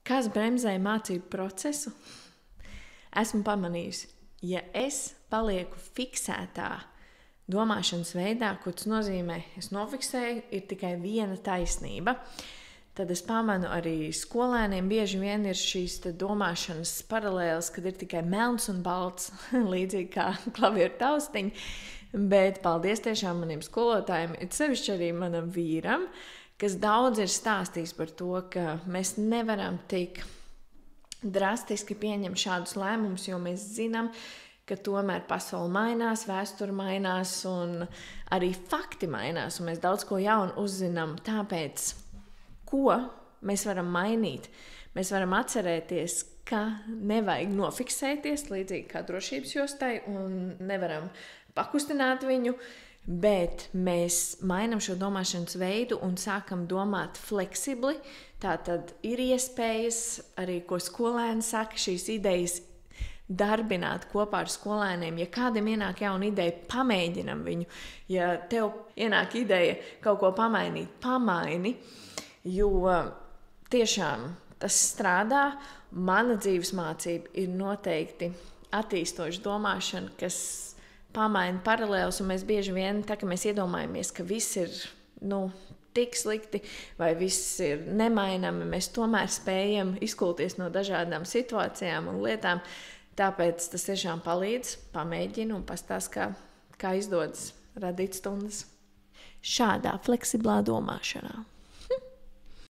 Kas bremzē mācību procesu? Esmu pamanījusi, ja es palieku fiksētā domāšanas veidā, ko tas nozīmē, es nofiksēju, ir tikai viena taisnība, tad es pamanu arī skolēniem bieži vien ir šīs domāšanas paralēles, kad ir tikai melns un balts, līdzīgi kā klavieru taustiņi, bet paldies tiešām maniem skolotājiem, it sevišķi arī manam vīram, kas daudz ir stāstījis par to, ka mēs nevaram tik drastiski pieņemt šādus lēmumus, jo mēs zinām, ka tomēr pasaule mainās, vēsture mainās un arī fakti mainās, un mēs daudz ko jaunu uzzinām. Tāpēc, ko mēs varam mainīt? Mēs varam atcerēties, ka nevajag nofiksēties līdzīgi kā drošības jostai un nevaram pakustināt viņu, bet mēs mainām šo domāšanas veidu un sākam domāt fleksibli. Tātad ir iespējas, arī ko skolēni saka, šīs idejas darbināt kopā ar skolēniem. Ja kādam ienāk jauna ideja, pamēģinam viņu. Ja tev ienāk ideja kaut ko pamainīt, pamaini, jo tiešām tas strādā. Mana dzīves mācība ir noteikti attīstoša domāšana, kas pamaina paralēlus, un mēs bieži vien, tā kā mēs iedomājamies, ka viss ir tik slikti vai viss ir nemainami, mēs tomēr spējam izkulties no dažādām situācijām un lietām. Tāpēc tas tiešām palīdz, pamēģina un pastāst, kā izdodas radīt stundas šādā fleksiblā domāšanā.